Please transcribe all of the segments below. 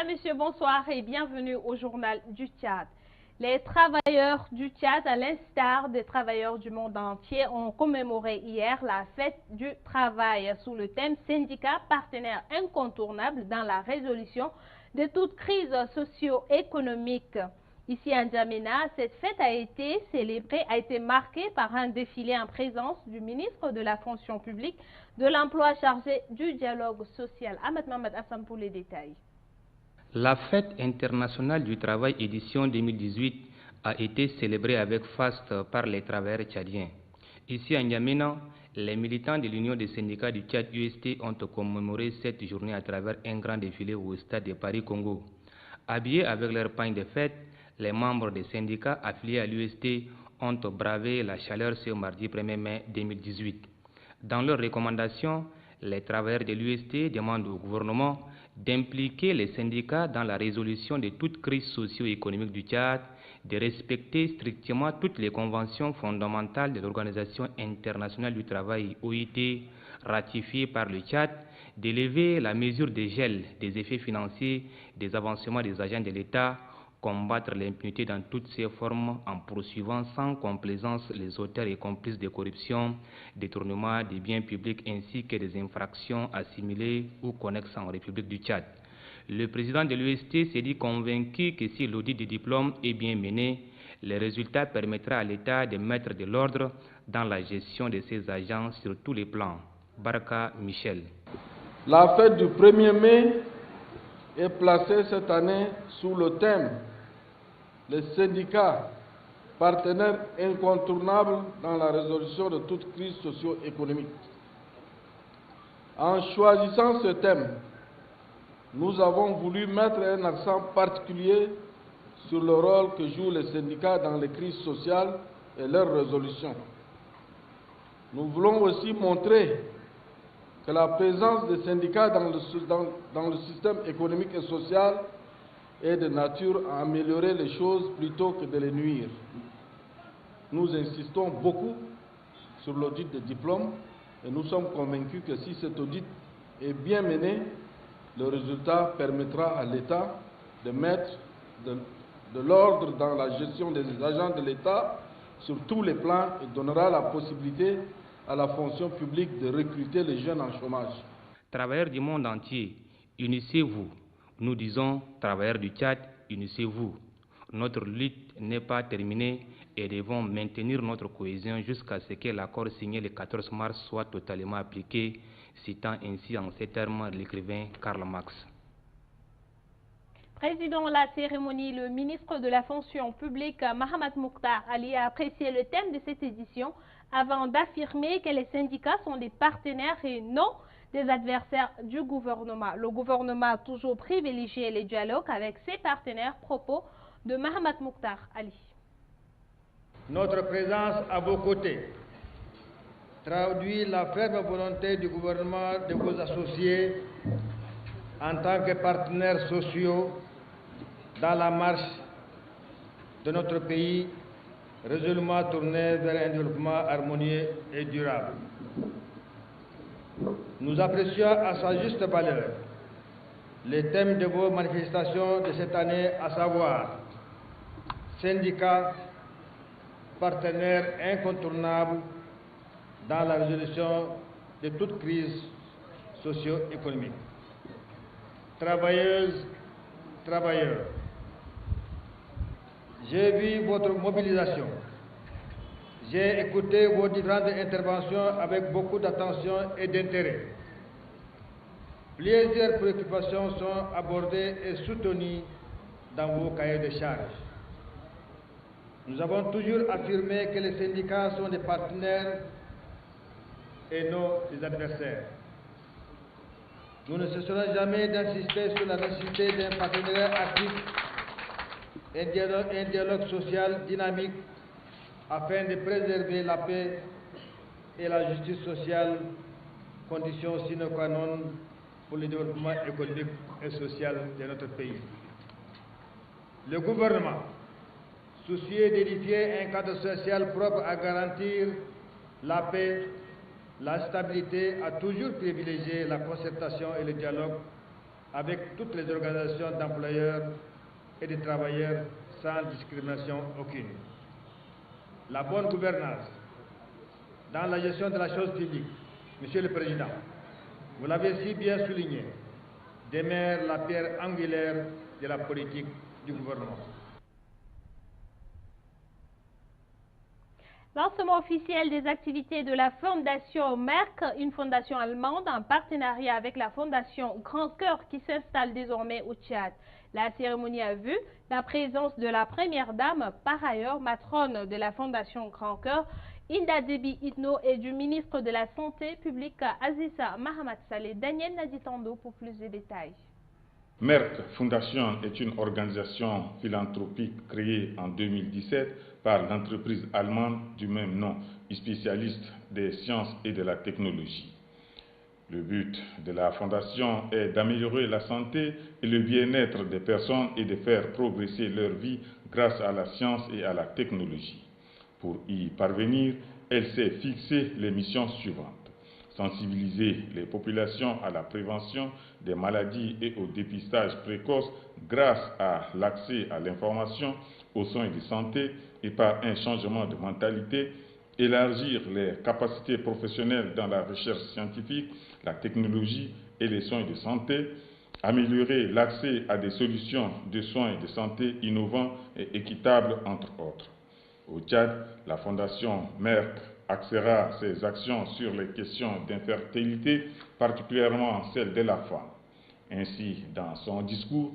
Mesdames, Messieurs, bonsoir et bienvenue au Journal du Tchad. Les travailleurs du Tchad, à l'instar des travailleurs du monde entier, ont commémoré hier la fête du travail sous le thème syndicat partenaire incontournable dans la résolution de toute crise socio-économique. Ici à N'Djamena, cette fête a été célébrée, a été marquée par un défilé en présence du ministre de la fonction publique, de l'emploi chargé du dialogue social. Ahmed Mohamed Hassan pour les détails. La fête internationale du travail édition 2018 a été célébrée avec faste par les travailleurs tchadiens. Ici à N'Djamena, les militants de l'Union des syndicats du Tchad UST ont commémoré cette journée à travers un grand défilé au stade de Paris-Congo. Habillés avec leur pagne de fête, les membres des syndicats affiliés à l'UST ont bravé la chaleur ce mardi 1er mai 2018. Dans leurs recommandations, les travailleurs de l'UST demandent au gouvernement d'impliquer les syndicats dans la résolution de toute crise socio-économique du Tchad, de respecter strictement toutes les conventions fondamentales de l'Organisation internationale du travail OIT ratifiées par le Tchad, d'élever la mesure de gel des effets financiers des avancements des agents de l'État, combattre l'impunité dans toutes ses formes en poursuivant sans complaisance les auteurs et complices de corruption, détournement des biens publics ainsi que des infractions assimilées ou connexes en République du Tchad. Le président de l'UST s'est dit convaincu que si l'audit des diplômes est bien mené, le résultat permettra à l'État de mettre de l'ordre dans la gestion de ses agents sur tous les plans. Baraka Michel. La fête du 1er mai est placée cette année sous le thème les syndicats partenaires incontournables dans la résolution de toute crise socio-économique. En choisissant ce thème, nous avons voulu mettre un accent particulier sur le rôle que jouent les syndicats dans les crises sociales et leurs résolutions. Nous voulons aussi montrer que la présence des syndicats dans le système économique et social est de nature à améliorer les choses plutôt que de les nuire. Nous insistons beaucoup sur l'audit des diplômes et nous sommes convaincus que si cet audit est bien mené, le résultat permettra à l'État de mettre de l'ordre dans la gestion des agents de l'État sur tous les plans et donnera la possibilité à la fonction publique de recruter les jeunes en chômage. Travailleurs du monde entier, unissez-vous. Nous disons, travailleurs du Tchad, unissez-vous. Notre lutte n'est pas terminée et devons maintenir notre cohésion jusqu'à ce que l'accord signé le 14 mars soit totalement appliqué, citant ainsi en ces termes l'écrivain Karl Marx. Président de la cérémonie, le ministre de la fonction publique, Mohamed Mokhtar Ali, a apprécié le thème de cette édition avant d'affirmer que les syndicats sont des partenaires et non des adversaires du gouvernement. Le gouvernement a toujours privilégié les dialogues avec ses partenaires. Propos de Mohamed Mokhtar Ali. Notre présence à vos côtés traduit la ferme volonté du gouvernement de vous associer en tant que partenaires sociaux dans la marche de notre pays résolument tourné vers un développement harmonieux et durable. Nous apprécions à sa juste valeur les thèmes de vos manifestations de cette année, à savoir syndicats, partenaires incontournables dans la résolution de toute crise socio-économique. Travailleuses, travailleurs, j'ai vu votre mobilisation. J'ai écouté vos différentes interventions avec beaucoup d'attention et d'intérêt. Plusieurs préoccupations sont abordées et soutenues dans vos cahiers de charges. Nous avons toujours affirmé que les syndicats sont des partenaires et non des adversaires. Nous ne cesserons jamais d'insister sur la nécessité d'un partenariat actif, un dialogue social dynamique afin de préserver la paix et la justice sociale, conditions sine qua non pour le développement économique et social de notre pays. Le gouvernement, soucieux d'édifier un cadre social propre à garantir la paix, la stabilité, a toujours privilégié la concertation et le dialogue avec toutes les organisations d'employeurs et de travailleurs sans discrimination aucune. La bonne gouvernance dans la gestion de la chose publique, Monsieur le Président, vous l'avez si bien souligné, demeure la pierre angulaire de la politique du gouvernement. Lancement officiel des activités de la Fondation Merck, une fondation allemande en partenariat avec la Fondation Grand Cœur qui s'installe désormais au Tchad. La cérémonie a vu la présence de la première dame, par ailleurs matrone de la Fondation Grand Cœur, Inda Déby Itno, et du ministre de la Santé publique Aziza Mahamat Saleh. Daniel Naditando pour plus de détails. Merck Foundation est une organisation philanthropique créée en 2017 par l'entreprise allemande du même nom, spécialiste des sciences et de la technologie. Le but de la fondation est d'améliorer la santé et le bien-être des personnes et de faire progresser leur vie grâce à la science et à la technologie. Pour y parvenir, elle s'est fixé les missions suivantes. Sensibiliser les populations à la prévention des maladies et au dépistage précoce grâce à l'accès à l'information, aux soins de santé et par un changement de mentalité, élargir les capacités professionnelles dans la recherche scientifique, la technologie et les soins de santé, améliorer l'accès à des solutions de soins de santé innovants et équitables, entre autres. Au Tchad, la Fondation Merck axera ses actions sur les questions d'infertilité, particulièrement celle de la femme. Ainsi, dans son discours,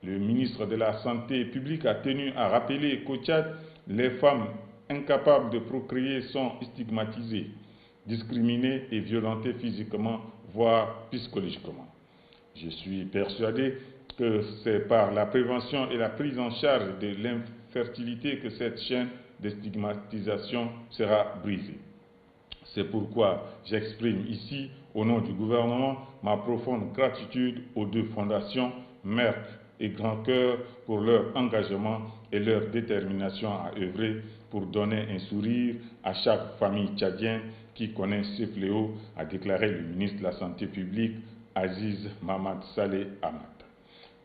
le ministre de la Santé publique a tenu à rappeler qu'au Tchad, les femmes incapables de procréer sont stigmatisées, discriminées et violentées physiquement, voire psychologiquement. Je suis persuadé que c'est par la prévention et la prise en charge de l'infertilité que cette chaîne de stigmatisation sera brisée. C'est pourquoi j'exprime ici, au nom du gouvernement, ma profonde gratitude aux deux fondations, Merck et Grand Cœur, pour leur engagement et leur détermination à œuvrer pour donner un sourire à chaque famille tchadienne qui connaît ce fléau, a déclaré le ministre de la Santé publique, Aziz Mahamat Saleh Ahmad.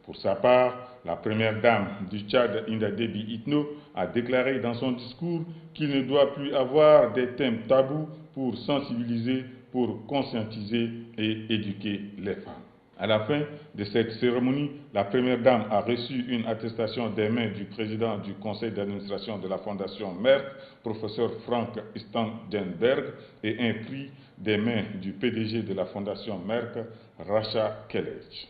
Pour sa part, la première dame du Tchad, Inda Déby Itno, a déclaré dans son discours qu'il ne doit plus avoir des thèmes tabous pour sensibiliser, pour conscientiser et éduquer les femmes. À la fin de cette cérémonie, la première dame a reçu une attestation des mains du président du conseil d'administration de la Fondation Merck, professeur Frank Standenberg, et un prix des mains du PDG de la Fondation Merck, Racha Kelech.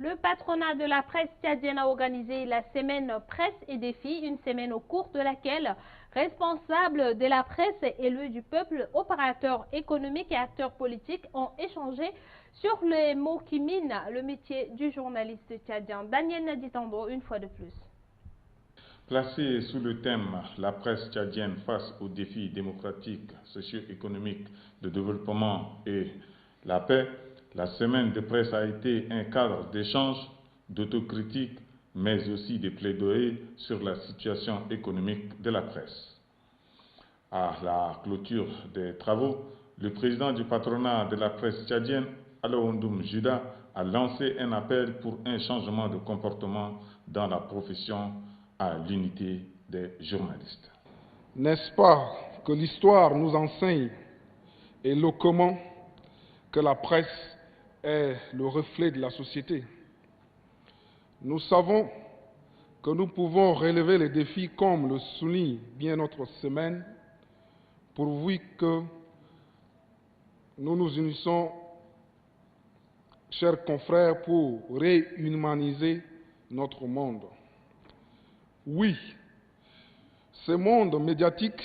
Le patronat de la presse tchadienne a organisé la semaine Presse et Défis, une semaine au cours de laquelle responsables de la presse, élus du peuple, opérateurs économiques et acteurs politiques ont échangé sur les mots qui minent le métier du journaliste tchadien. Daniel Naditando, une fois de plus. Placé sous le thème « La presse tchadienne face aux défis démocratiques, socio-économiques, de développement et la paix », la semaine de presse a été un cadre d'échange, d'autocritique, mais aussi de plaidoyer sur la situation économique de la presse. À la clôture des travaux, le président du patronat de la presse tchadienne, Alaoundoum Juda, a lancé un appel pour un changement de comportement dans la profession à l'unité des journalistes. N'est-ce pas que l'histoire nous enseigne éloquemment que la presse est le reflet de la société? Nous savons que nous pouvons relever les défis comme le souligne bien notre semaine, pourvu que nous nous unissons, chers confrères, pour réhumaniser notre monde. Oui, ce monde médiatique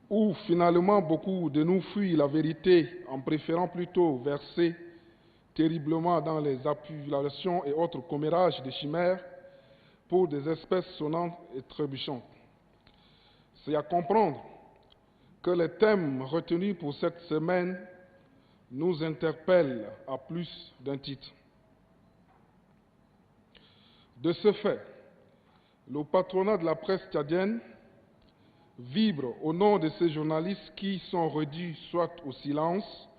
où finalement beaucoup de nous fuient la vérité en préférant plutôt verser terriblement dans les accumulations et autres commérages de chimères pour des espèces sonnantes et trébuchantes. C'est à comprendre que les thèmes retenus pour cette semaine nous interpellent à plus d'un titre. De ce fait, le patronat de la presse tchadienne vibre au nom de ces journalistes qui sont réduits soit au silence,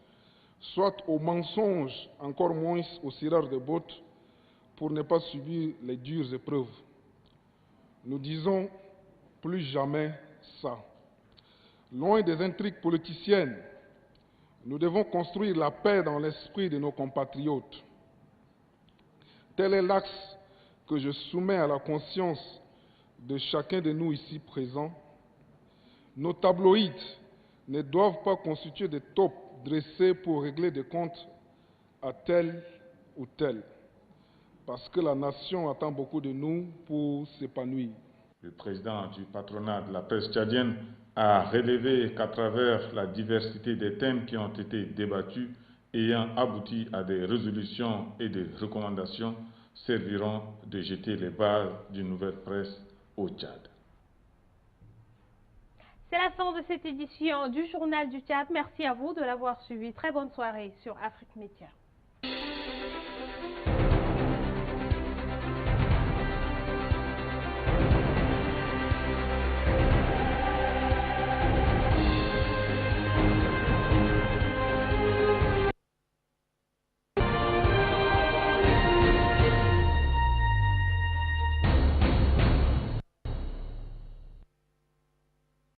soit au mensonge, encore moins aux tireurs de bottes, pour ne pas subir les dures épreuves. Nous disons plus jamais ça. Loin des intrigues politiciennes, nous devons construire la paix dans l'esprit de nos compatriotes. Tel est l'axe que je soumets à la conscience de chacun de nous ici présents. Nos tabloïds ne doivent pas constituer des taupes dressés pour régler des comptes à tel ou tel, parce que la nation attend beaucoup de nous pour s'épanouir. Le président du patronat de la presse tchadienne a relevé qu'à travers la diversité des thèmes qui ont été débattus, ayant abouti à des résolutions et des recommandations, serviront de jeter les bases d'une nouvelle presse au Tchad. C'est la fin de cette édition du Journal du Tchad. Merci à vous de l'avoir suivi. Très bonne soirée sur Afrique Média.